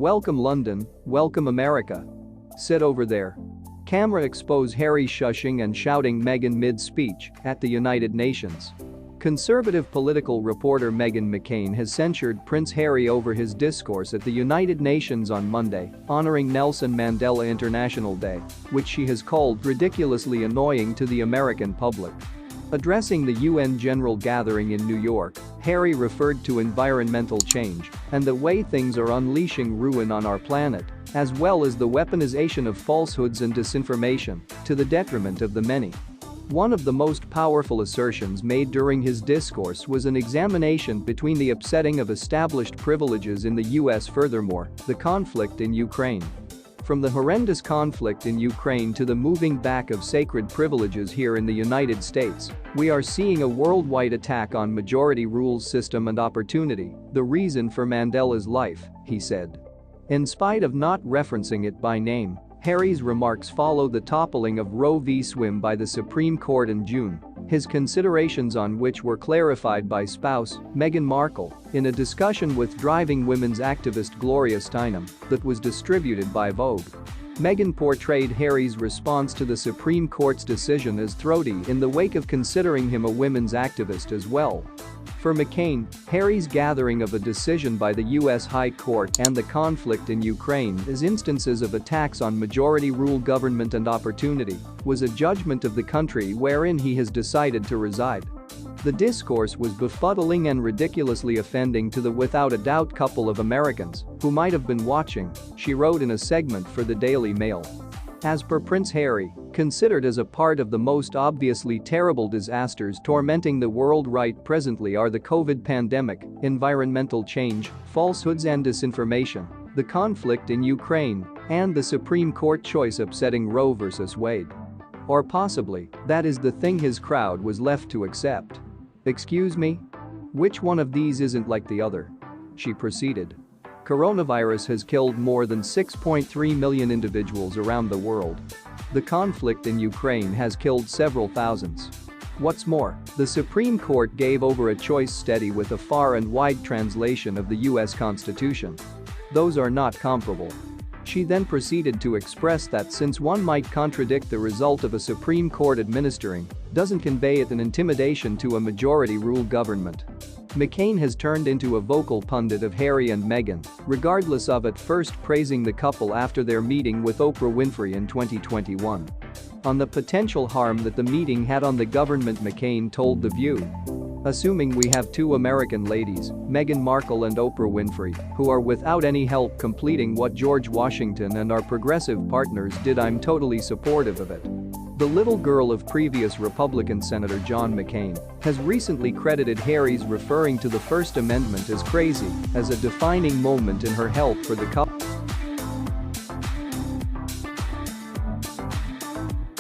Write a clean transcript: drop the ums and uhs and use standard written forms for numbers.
Welcome London, welcome America. Sit over there. Camera expose Harry shushing and shouting Meghan mid-speech at the United Nations. Conservative political reporter Meghan McCain has censured Prince Harry over his discourse at the United Nations on Monday, honoring Nelson Mandela International Day, which she has called ridiculously annoying to the American public. Addressing the UN General Gathering in New York, Harry referred to environmental change and the way things are unleashing ruin on our planet, as well as the weaponization of falsehoods and disinformation to the detriment of the many. One of the most powerful assertions made during his discourse was an examination between the upsetting of established privileges in the US. Furthermore, the conflict in Ukraine. From the horrendous conflict in Ukraine to the moving back of sacred privileges here in the United States, we are seeing a worldwide attack on majority rule system and opportunity, the reason for Mandela's life, he said. In spite of not referencing it by name, Harry's remarks follow the toppling of Roe v. Wade by the Supreme Court in June, his considerations on which were clarified by spouse, MeghanMarkle, in a discussion with driving women's activist Gloria Steinem that was distributed by Vogue. Meghan portrayed Harry's response to the Supreme Court's decision as throaty in the wake of considering him a women's activist as well. For McCain, Harry's gathering of a decision by the U.S. High Court and the conflict in Ukraine as instances of attacks on majority rule government and opportunity was a judgment of the country wherein he has decided to reside. The discourse was befuddling and ridiculously offending to the without a doubt couple of Americans who might have been watching, she wrote in a segment for the Daily Mail. As per Prince Harry, considered as a part of the most obviously terrible disasters tormenting the world right presently are the COVID pandemic, environmental change, falsehoods and disinformation, the conflict in Ukraine, and the Supreme Court choice upsetting Roe v. Wade. Or possibly, that is the thing his crowd was left to accept. Excuse me? Which one of these isn't like the other? She proceeded. Coronavirus has killed more than 6.3 million individuals around the world. The conflict in Ukraine has killed several thousands. What's more, the Supreme Court gave over a choice steady with a far and wide translation of the US Constitution. Those are not comparable. She then proceeded to express that since one might contradict the result of a Supreme Court administering, doesn't convey it an intimidation to a majority rule government. McCain has turned into a vocal pundit of Harry and Meghan, regardless of at first praising the couple after their meeting with Oprah Winfrey in 2021. On the potential harm that the meeting had on the government, McCain told The View. Assuming we have two American ladies, Meghan Markle and Oprah Winfrey, who are without any help completing what George Washington and our progressive partners did, I'm totally supportive of it. The little girl of previous Republican Senator John McCain has recently credited Harry's referring to the First Amendment as crazy as a defining moment in her help for the couple.